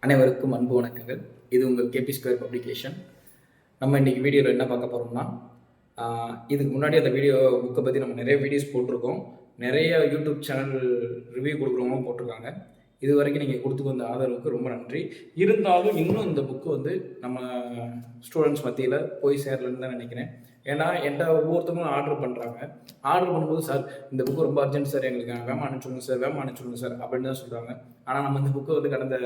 அனைவருக்கும் அன்பு வணக்கங்கள். இது உங்கள் கேபி ஸ்கொயர் பப்ளிகேஷன். நம்ம இன்றைக்கி வீடியோவில் என்ன பார்க்க போகிறோம்னா, இதுக்கு முன்னாடி அந்த புக்கை பற்றி நம்ம நிறைய வீடியோஸ் போட்டிருக்கோம். நிறைய யூடியூப் சேனல் ரிவ்யூ கொடுக்குறவங்களும் போட்டிருக்காங்க. இது வரைக்கும் நீங்கள் கொடுத்து வந்த ஆதரவுக்கு ரொம்ப நன்றி. இருந்தாலும் இன்னும் இந்த புக்கு வந்து நம்ம ஸ்டூடெண்ட்ஸ் மத்தியில் போய் சேரலன்னு தான் நினைக்கிறேன். ஏன்னா என்கிட்ட ஒவ்வொருத்தவங்களும் ஆர்டர் பண்ணுறாங்க. ஆர்டர் பண்ணும்போது, சார் இந்த புக்கு ரொம்ப அர்ஜென்ட் சார், எங்களுக்கு வேமா அனுப்பிச்சுடுங்க சார் அப்படின்னு தான் சொல்கிறாங்க. ஆனால் நம்ம இந்த புக்கை வந்து கடந்த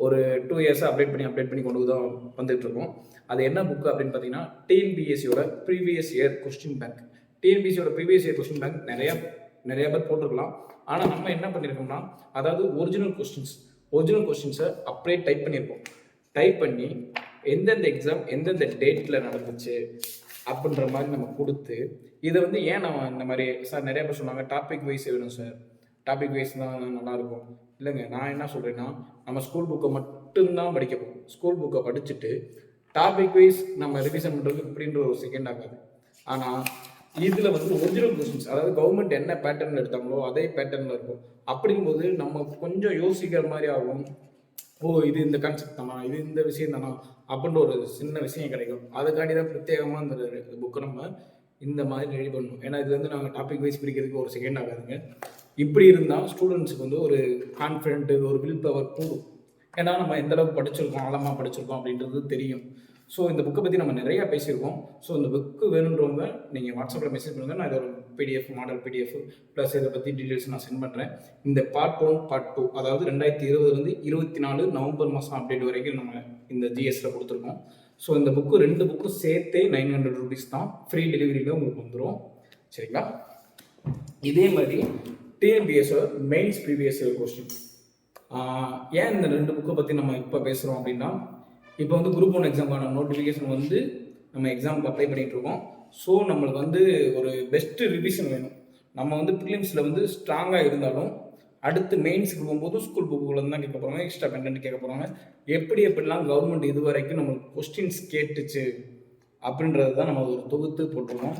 ஒரு 2 இயர்ஸாக அப்டேட் பண்ணி கொண்டு தான் வந்துட்டு இருக்கோம். அது என்ன புக்கு அப்படின்னு பார்த்தீங்கன்னா, டிஎன்பிஎஸ்சியோட ப்ரீவியஸ் இயர் கொஸ்டின் பேங்க். டிஎன்பிஎஸ்சியோட ப்ரீவியஸ் இயர் கொஸ்டின் பேங்க் நிறைய பேர் போட்டிருக்கலாம். ஆனால் நம்ம என்ன பண்ணியிருக்கோம்னா, அதாவது ஒரிஜினல் கொஸ்டின்ஸை அப்படியே டைப் பண்ணியிருக்கோம். டைப் பண்ணி எந்தெந்த எக்ஸாம் எந்தெந்த டேட்டில் நடந்துச்சு அப்படின்ற மாதிரி நம்ம கொடுத்து, இதை வந்து ஏன் நம்ம இந்த மாதிரி சார் நிறைய பேர் சொன்னாங்க டாபிக் வைஸ் வேணும் சார், டாபிக் வைஸ் தான் நல்லாயிருக்கும். இல்லைங்க, நான் என்ன சொல்கிறேன்னா, நம்ம ஸ்கூல் புக்கை மட்டும்தான் படிக்க போகும். ஸ்கூல் புக்கை படிச்சுட்டு டாபிக் வைஸ் நம்ம ரிவிஷன் பண்ணுறது இப்படின்ற ஒரு செகண்ட் ஆகாது. ஆனால் இதில் வந்து ஒரிஜினல் கொஸ்டின்ஸ், அதாவது கவர்மெண்ட் என்ன பேட்டர்னில் எடுத்தாங்களோ அதே பேட்டர்னில் இருக்கும். அப்படிங்கும்போது நம்ம கொஞ்சம் யோசிக்கிற மாதிரி ஆகும். இது இந்த கான்செப்ட் தானா, இது இந்த விஷயம் தானா அப்படின்ற ஒரு சின்ன விஷயம் கிடைக்கும். அதுக்காண்டி தான் பிரத்யேகமாக இந்த புக்கை நம்ம இந்த மாதிரி ரெடி பண்ணணும். ஏன்னா இது வந்து நாங்கள் டாபிக் வைஸ் பிரிக்கிறதுக்கு ஒரு செகண்ட் ஆகாதுங்க. இப்படி இருந்தால் ஸ்டூடெண்ட்ஸுக்கு வந்து ஒரு கான்ஃபிடென்ட்டு, ஒரு வில் பவர் கூடும். ஏன்னா நம்ம எந்தளவுக்கு படிச்சிருக்கோம், ஆழமாக படிச்சிருக்கோம் அப்படின்றது தெரியும். ஸோ இந்த புக்கை பற்றி நம்ம நிறையா பேசியிருக்கோம். ஸோ இந்த புக்கு வேணுன்றவங்க நீங்கள் வாட்ஸ்அப்பில் மெசேஜ் பண்ணுங்கள். நான் இதோட மாடல் பிடிஎஃப் ப்ளஸ் இதை பற்றி டீட்டெயில்ஸ் நான் சென்ட் பண்ணுறேன். இந்த பார்ட் 1 பார்ட் 2, அதாவது 2020 24 நவம்பர் மாதம் அப்டேட் வரைக்கும் நம்ம இந்த ஜிஎஸ்சில் கொடுத்துருக்கோம். ஸோ இந்த புக்கு 2 புக்கும் சேர்த்தே 900 ரூபீஸ் தான். ஃப்ரீ டெலிவரியில் உங்களுக்கு வந்துடும். சரிங்களா? இதே மாதிரி டிஎன்பிஎஸ்ஸோட மெயின்ஸ் ப்ரீவியஸ் கொஸ்டின். ஏன் இந்த 2 புக்கை பற்றி நம்ம இப்போ பேசுகிறோம் அப்படின்னா, இப்போ வந்து குரூப் 1 எக்ஸாமுக்கான நோட்டிஃபிகேஷன் வந்து நம்ம எக்ஸாமுக்கு அப்ளை பண்ணிகிட்டு இருக்கோம். ஸோ நம்மளுக்கு வந்து ஒரு பெஸ்ட்டு ரிவிஷன் வேணும். நம்ம வந்து ப்ரிலிம்ஸில் வந்து ஸ்ட்ராங்காக இருந்தாலும் அடுத்து மெயின்ஸுக்கு போகும்போது ஸ்கூல் புக்குள்ள தான் கேட்க போகிறாங்க, எக்ஸ்ட்ரா கண்டென்ட் கேட்க போகிறாங்க. எப்படிலாம் கவர்மெண்ட் இது வரைக்கும் நம்மளுக்கு கொஸ்டின்ஸ் கேட்டுச்சு அப்படின்றது தான் நம்ம ஒரு தொகுத்து போட்டிருக்கோம்.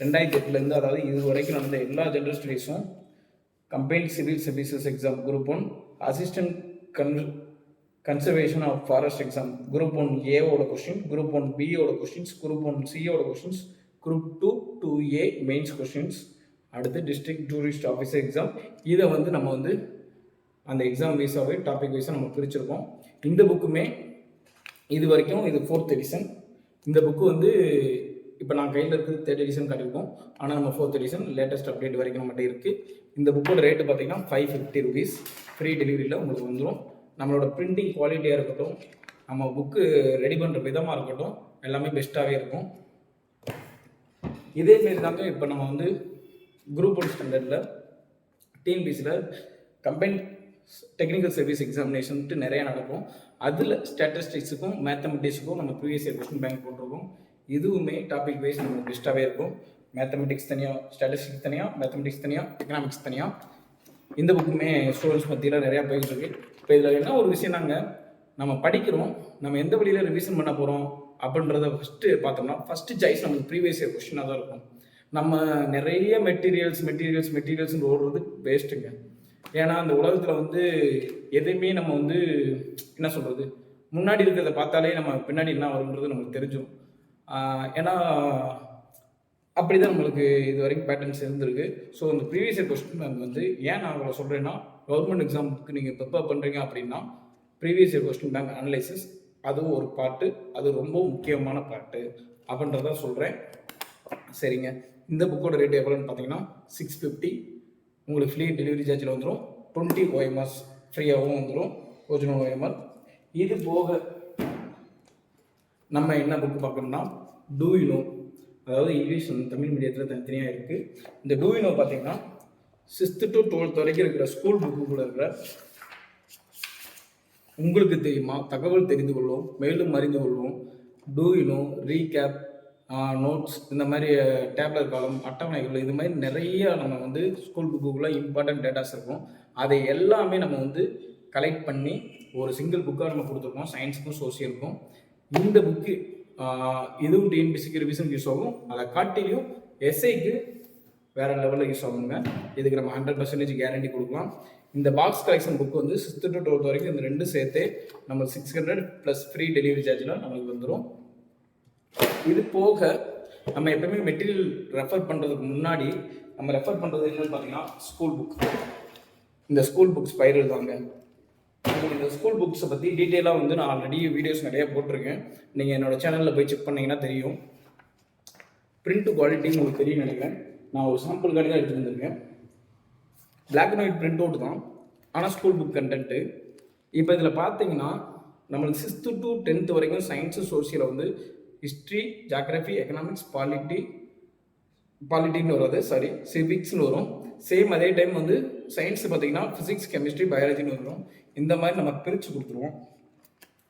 2008 அதாவது இது வரைக்கும் நடந்த எல்லா ஜென்ரல் ஸ்டடீஸும், combined civil services exam group 1, assistant conservation of forest exam group 1 ஏவோட கொஸ்டின், குரூப் 1 பியோட கொஸ்டின்ஸ், குரூப் 1 சியோட questions, group 2 2A mains questions, அடுத்து டிஸ்ட்ரிக்ட் டூரிஸ்ட் ஆஃபீஸர் எக்ஸாம். இதை வந்து நம்ம வந்து அந்த எக்ஸாம் வைஸாகவே டாபிக் வைஸாக நம்ம பிரிச்சிருக்கோம். இந்த புக்குமே இது வரைக்கும் இது 4th எடிஷன். இந்த புக்கு வந்து இப்போ நான் கையில் இருக்குது 3rd எடிஷன் காட்டியிருக்கோம். ஆனால் நம்ம 4th எடிஷன் லேட்டஸ்ட் அப்டேட் வரைக்கும் நம்மகிட்ட இருக்குது. இந்த புக்கோட ரேட்டு பார்த்தீங்கன்னா 550 ரூபீஸ். ஃப்ரீ டெலிவரியில் உங்களுக்கு வந்துடும். நம்மளோட பிரிண்டிங் குவாலிட்டியாக இருக்கட்டும், நம்ம புக்கு ரெடி பண்ணுற விதமாக இருக்கட்டும், எல்லாமே பெஸ்ட்டாகவே இருக்கும். இதேமாரி தாங்க இப்போ நம்ம வந்து குரூப் 1 ஸ்டாண்டர்டில் டிஎன்பிசியில் கம்பைன்ட் டெக்னிக்கல் சர்வீஸ் எக்ஸாமினேஷன்ட்டு நிறையா நடக்கும். அதில் ஸ்டாட்டிஸ்டிக்ஸுக்கும் மேத்தமெட்டிக்ஸுக்கும் நம்ம ப்ரீவியஸ் இயர் கொஸ்டின் பேங்க் போட்டிருக்கோம். இதுவுமே டாபிக் வைஸ் நம்மளுக்கு பெஸ்ட்டாகவே இருக்கும். மேத்தமெட்டிக்ஸ் தனியாக, ஸ்டாட்டிஸ்டிக்ஸ் தனியாக, மேத்தமெட்டிக்ஸ் தனியாக, எக்கனாமிக்ஸ் தனியாக. இந்த புக்குமே ஸ்டூடெண்ட்ஸ் மத்தியில் நிறையா போயிட்டு இருக்கு. இப்போ இதில் என்ன ஒரு விஷயம், நம்ம படிக்கிறோம், நம்ம எந்த வழியில் ரிவிஷன் பண்ண போகிறோம் அப்படின்றத ஃபஸ்ட்டு பார்த்தோம்னா, ஃபஸ்ட்டு சாய்ஸ் நமக்கு ப்ரீவியஸ் இயர் கொஸ்டினாக தான் இருக்கும். நம்ம நிறைய மெட்டீரியல்ஸ்னு ஓடுறது வேஸ்ட்டுங்க. ஏன்னா அந்த உலகத்தில் வந்து எதையுமே நம்ம வந்து என்ன சொல்கிறது, முன்னாடி இருக்கிறத பார்த்தாலே நம்ம பின்னாடி என்ன வரும்ன்றது நமக்கு தெரிஞ்சிடும். ஏன்னா அப்படி தான் நம்மளுக்கு இது வரைக்கும் பேட்டர்ன்ஸ் இருந்திருக்கு. ஸோ இந்த ப்ரீவியஸ் இயர் கொஸ்டின் வந்து ஏன் நான் உங்களை சொல்கிறேன்னா, கவர்மெண்ட் எக்ஸாமுக்கு நீங்கள் ப்ரிப்பேர் பண்ணுறீங்க அப்படின்னா previous year question bank analysis அதுவும் ஒரு பார்ட்டு, அது ரொம்ப முக்கியமான பார்ட்டு அப்படின்றத சொல்கிறேன். சரிங்க, இந்த புக்கோட ரேட் எவ்வளோன்னு பார்த்தீங்கன்னா 650. உங்களுக்கு ஃப்ரீ டெலிவரி சார்ஜில் வந்துடும். 20 OMRs ஃப்ரீயாகவும் வந்துடும், ஒரிஜினல் OMR. இது போக நம்ம என்ன புக்கு பார்க்கணும்னா, டூ யூ நோ, அதாவது இங்கிலீஷ் தமிழ் மீடியத்தில் தனித்தனியாக இருக்குது. இந்த டூ யூ நோ பார்த்தீங்கன்னா 6th to 12th வரைக்கும் இருக்கிற ஸ்கூல் புக்குக்குள்ள இருக்கிற உங்களுக்கு தெரியுமா தகவல் தெரிந்து கொள்வோம், மேலும் அறிந்து கொள்வோம். Do you know, recap, notes, இந்த மாதிரி டேப்லர் காலம், அட்டவணைகள், இது மாதிரி நிறைய நம்ம வந்து ஸ்கூல் புக்குக்குள்ளே இம்பார்ட்டன்ட் டேட்டாஸ் இருக்கும். அதை எல்லாமே நம்ம வந்து கலெக்ட் பண்ணி ஒரு சிங்கிள் புக்காக நம்ம கொடுத்துருக்கோம், சயின்ஸுக்கும் சோசியலுக்கும். இந்த புக்கு இதுவும் டிஎன்பிசிக்கு ரிவிஷனுக்கு யூஸ் ஆகும். அதை காட்டிலையும் எஸ்ஐக்கு வேறு லெவலில் யூஸ் ஆகுங்க. இதுக்கு நம்ம 100% கேரண்டி கொடுக்கலாம். இந்த பாக்ஸ் கலெக்ஷன் புக் வந்து 6th to 12th வரைக்கும் இந்த ரெண்டும் சேர்த்து நம்ம 600 ப்ளஸ் ஃப்ரீ டெலிவரி சார்ஜில் நம்மளுக்கு வந்துடும். இது போக நம்ம எப்பவுமே மெட்டீரியல் ரெஃபர் பண்ணுறதுக்கு முன்னாடி நம்ம ரெஃபர் பண்ணுறது என்னன்னு பார்த்தீங்கன்னா ஸ்கூல் புக். இந்த ஸ்கூல் புக் ஸ்பைரல் தாங்க. இந்த ஸ்கூல் புக்ஸை பற்றி டீட்டெயிலாக வந்து நான் ஆல்ரெடி வீடியோஸ் நிறையா போட்டிருக்கேன். நீங்கள் என்னோடய சேனலில் போய் செக் பண்ணிங்கன்னா தெரியும். பிரிண்ட் குவாலிட்டி உங்களுக்கு தெரியும் நினைக்கிறேன். நான் ஒரு சாம்பிளுக்காண்டி தான் எடுத்துகிட்டு வந்திருக்கேன். Black and white print out தான், ஆனால் ஸ்கூல் புக் கண்டென்ட்டு. இப்போ இதில் பார்த்தீங்கன்னா நம்மளுக்கு 6th to 10th வரைக்கும் சயின்ஸு சோசியலில் வந்து ஹிஸ்ட்ரி, ஜாகிரஃபி, எக்கனாமிக்ஸ், பாலிட்டின்னு வராது, சிவிக்ஸ்னு வரும். சேம் அதே டைம் வந்து சயின்ஸ் பார்த்தீங்கன்னா ஃபிசிக்ஸ், கெமிஸ்ட்ரி, பயாலஜின்னு வரும். இந்த மாதிரி நம்ம பிரித்து கொடுத்துருவோம்.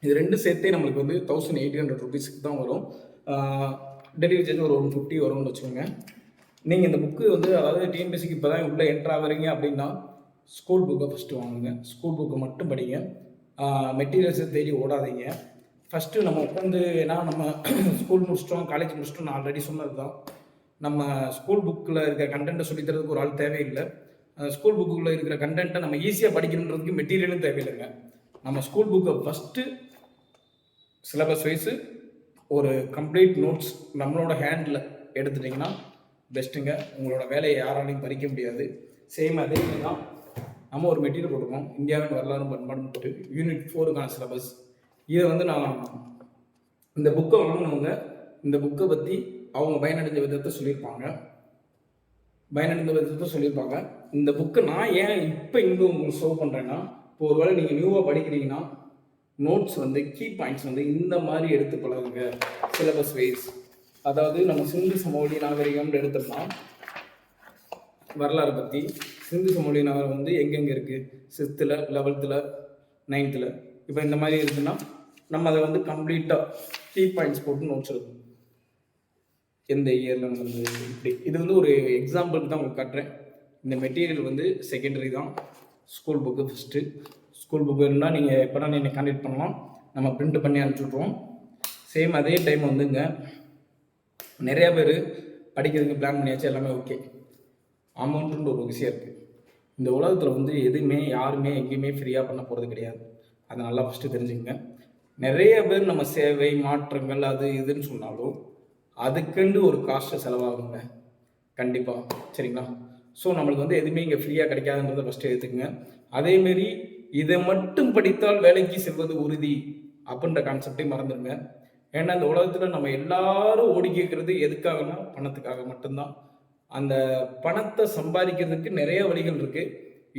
இது ரெண்டு சேர்த்தே நம்மளுக்கு வந்து 1800 rupeesக்கு தான் வரும். டெலிவரி சார்ஜ் ஒரு 150 வரும்னு வச்சுக்கோங்க. நீங்கள் இந்த புக்கு வந்து அதாவது டிஎன்பிஎஸ்சிக்கு இப்போ தான் உள்ளே என்ட்ரு ஆகிறீங்க அப்படின்னா ஸ்கூல் புக்கை ஃபஸ்ட்டு வாங்குங்க. ஸ்கூல் புக்கை மட்டும் படிங்க. மெட்டீரியல்ஸை தேடி ஓடாதீங்க. ஃபஸ்ட்டு நம்ம உட்காந்து, ஏன்னா நம்ம ஸ்கூல் முடிச்சிட்டோம், காலேஜ் முடிச்சிட்டோம், நான் ஆல்ரெடி சொன்னது தான். நம்ம ஸ்கூல் புக்கில் இருக்கிற கண்டென்ட்டை சொல்லித்தரதுக்கு ஒரு ஆள் தேவையில்லை. ஸ்கூல் புக்குள்ளே இருக்கிற கண்டென்ட்டை நம்ம ஈஸியாக படிக்கணுன்றதுக்கு மெட்டீரியலும் தேவையில்லைங்க. நம்ம ஸ்கூல் புக்கை ஃபஸ்ட்டு சிலபஸ் வைஸு ஒரு கம்ப்ளீட் நோட்ஸ் நம்மளோட ஹேண்டில் எடுத்துட்டிங்கன்னா பெஸ்ட்டுங்க. உங்களோட வேலையை யாராலையும் பறிக்க முடியாது. சேம் அதே தான் நம்ம ஒரு மெட்டீரியல் போட்டிருக்கோம், இந்தியாவின் வரலாறு பண்பாடுன்னு போட்டு யூனிட் 4க்கான சிலபஸ். இதை வந்து நான் இந்த புக்கை வாங்கினவங்க இந்த புக்கை பற்றி அவங்க பயனடைஞ்ச விதத்தை சொல்லியிருப்பாங்க. இந்த புக்கை நான் ஏன் இப்போ இங்கே உங்களுக்கு ஷோ பண்ணுறேன்னா, இப்போ ஒரு வேளை நீங்கள் நியூவாக படிக்கிறீங்கன்னா நோட்ஸ் வந்து கீ பாயிண்ட்ஸ் வந்து இந்த மாதிரி எடுத்து பழகுங்க. சிலபஸ் வைஸ், அதாவது நம்ம சிந்து சமவெளி நாகரிகம்னு எடுத்தோம்னா வரலாறு பற்றி சிந்து சமவெளி நாகரிகம் வந்து எங்கெங்கே இருக்குது, 6th, 11th, 9th இப்போ இந்த மாதிரி இருக்குன்னா நம்ம அதை வந்து கம்ப்ளீட்டாக கீ பாயிண்ட்ஸ் போட்டு நோட்ஸ் இருக்கும். எந்த இயரில் நடந்தது இப்படி. இது வந்து ஒரு எக்ஸாம்பிளுக்கு தான் உங்களுக்கு காட்டுறேன். இந்த மெட்டீரியல் வந்து செகண்டரி தான், school book first. School book இருந்தால் நீங்கள் எப்போனா நீங்கள் கான்டெக்ட் பண்ணலாம், நம்ம பிரிண்ட் பண்ணி அனுப்பிச்சுட்ருவோம். சேம் அதே டைம் வந்துங்க நிறையா பேர் படிக்கிறதுக்கு பிளான் பண்ணியாச்சு, எல்லாமே ஓகே. அமௌண்ட்டுன்ற ஒரு விஷயம் இருக்குது. இந்த உலகத்தில் வந்து எதுவுமே யாருமே எங்கேயுமே ஃப்ரீயாக பண்ண போகிறது கிடையாது. அதை நல்லா ஃபஸ்ட்டு தெரிஞ்சுக்கங்க. நிறைய பேர் நம்ம சேவை மாற்றங்கள் அது இதுன்னு சொன்னாலும் அதுக்குண்டு ஒரு காஸ்ட்டு செலவாகுங்க கண்டிப்பாக, சரிங்களா? ஸோ நம்மளுக்கு வந்து எதுவுமே இங்கே ஃப்ரீயாக கிடைக்காதுன்றதை ஃபஸ்ட்டு எடுத்துக்கங்க. அதேமாரி இதை மட்டும் படித்தால் வேலைக்கு செல்வது உறுதி அப்படின்ற கான்செப்டே மறந்துடுங்க. ஏன்னா இந்த உலகத்தில் நம்ம எல்லாரும் ஓடி கேட்குறது எதுக்காகனா பணத்துக்காக மட்டும்தான். அந்த பணத்தை சம்பாதிக்கிறதுக்கு நிறைய வழிகள் இருக்குது.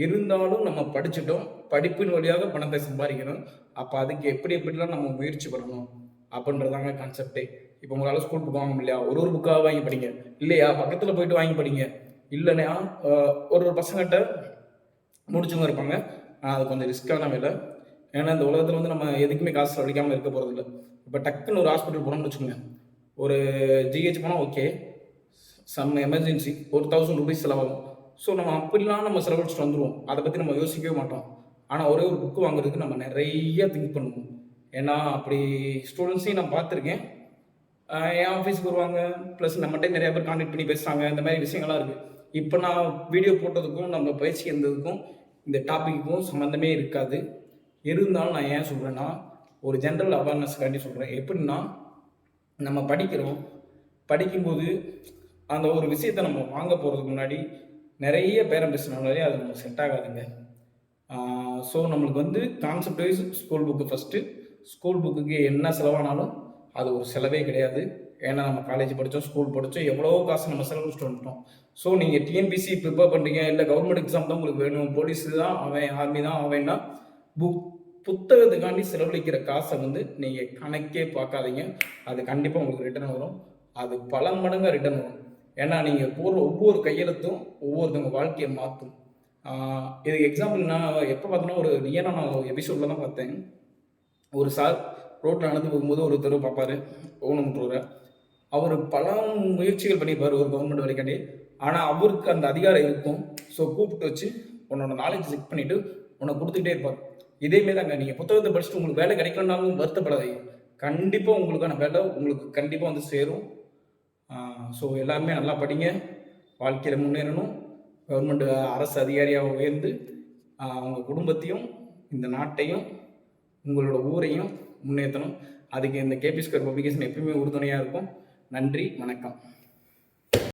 இருந்தாலும் நம்ம படிச்சுட்டோம், படிப்பின் வழியாக பணத்தை சம்பாதிக்கணும். அப்போ அதுக்கு எப்படிலாம் நம்ம முயற்சி பண்ணணும் அப்படின்றதாங்க கான்செப்டே. இப்போ உங்களால் ஸ்கூல் புக் வாங்க முடியலையா, ஒரு புக்காக வாங்கி படிங்க. இல்லையா பக்கத்தில் போயிட்டு வாங்கி படிங்க. இல்லைன்னா ஒரு பசங்கிட்ட முடிச்சவங்க இருப்பாங்க, அது கொஞ்சம் ரிஸ்க்கான வேலை. ஏன்னா இந்த உலகத்தில் வந்து நம்ம எதுக்குமே காசு செலவழிக்காமல் இருக்க போகிறதில்ல. இப்போ டக்குன்னு ஒரு ஹாஸ்பிட்டல் போனோம்னு வச்சுக்கோங்க, ஒரு ஜிஹெச் போனால் ஓகே, சம் எமர்ஜென்சி ஒரு 1000 rupees செலவாகும். ஸோ நம்ம அப்படிலாம் நம்ம செலவழிச்சிட்டு வந்துடுவோம். அதை பற்றி நம்ம யோசிக்கவே மாட்டோம். ஆனால் ஒரே ஒரு புக்கு வாங்குறதுக்கு நம்ம நிறைய திங்க் பண்ணுவோம். ஏன்னா அப்படி ஸ்டூடெண்ட்ஸையும் நான் பார்த்துருக்கேன். என் ஆஃபீஸுக்கு வருவாங்க, ப்ளஸ் நம்மகிட்ட நிறைய பேர் கான்டெக்ட் பண்ணி பேசுகிறாங்க. இந்த மாதிரி விஷயங்கள்லாம் இருக்குது. இப்போ நான் வீடியோ போட்டதுக்கும் நம்ம பயிற்சி இருந்ததுக்கும் இந்த டாப்பிக்குக்கும் சம்மந்தமே இருக்காது. இருந்தாலும் நான் ஏன் சொல்கிறேன்னா, ஒரு ஜென்ரல் அவேர்னஸ்க்காண்டி சொல்கிறேன். எப்படின்னா, நம்ம படிக்கும்போது அந்த ஒரு விஷயத்தை நம்ம வாங்க போகிறதுக்கு முன்னாடி நிறைய பேரம் பேசினாலே அது நமக்கு செட் ஆகாதுங்க. ஸோ நம்மளுக்கு வந்து concept wise school book first. School புக்குக்கு என்ன செலவானாலும் அது ஒரு செலவே கிடையாது. ஏன்னா நம்ம காலேஜ் படித்தோம், ஸ்கூல் படித்தோம், எவ்வளோ காசு நம்ம செலவழிச்சிட்டு வந்துட்டோம். ஸோ நீங்கள் டிஎன்பிசி ப்ரிப்பேர் பண்ணுறீங்க, இல்லை கவர்மெண்ட் எக்ஸாம் தான் உங்களுக்கு வேணும், போலீஸ் தான் அவன், ஆர்மி தான் அவன்னா, புத்தகத்துக்காண்டி செலவழிக்கிற காசை வந்து நீங்கள் கணக்கே பார்க்காதீங்க. அது கண்டிப்பாக உங்களுக்கு ரிட்டர்ன் வரும். அது பல மடங்காக ரிட்டர்ன் வரும். ஏன்னா நீங்கள் போடுற ஒவ்வொரு கையெழுத்தும் ஒவ்வொருத்தவங்க வாழ்க்கையை மாற்றும். இதுக்கு எக்ஸாம்பிள் நான் எப்போ பார்த்தோன்னா, ஒரு நான் எபிசோடில் தான் பார்த்தேன். ஒரு சார் ரோட்டில் நடந்து போகும்போது ஒருத்தர் பார்ப்பார், ஊனமுற்றோரை. அவர் பல முயற்சிகள் பண்ணியிருப்பார் ஒரு கவர்மெண்ட் வேலைக்காண்டி. ஆனால் அவருக்கு அந்த அதிகாரம் இருக்கும். ஸோ கூப்பிட்டு வச்சு உன்னோட நாலேஜ் செக் பண்ணிவிட்டு உன்னை கொடுத்துக்கிட்டே இருப்பார். இதேமாரி தாங்க, நீங்கள் புத்தகத்தை படிச்சுட்டு உங்களுக்கு வேலை கிடைக்கலனாலும் வருத்தப்படாதீங்க. கண்டிப்பாக உங்களுக்கான வேலை உங்களுக்கு கண்டிப்பாக வந்து சேரும். ஸோ எல்லாருமே நல்லா படிங்க, வாழ்க்கையில் முன்னேறணும், கவர்மெண்ட் அரசு அதிகாரியாக உயர்ந்து உங்கள் குடும்பத்தையும் இந்த நாட்டையும் உங்களோட ஊரையும் முன்னேற்றணும். அதுக்கு இந்த கேபி ஸ்கொயர் பப்ளிகேஷன் எப்பயுமே உறுதுணையாக இருக்கும். நன்றி, வணக்கம்.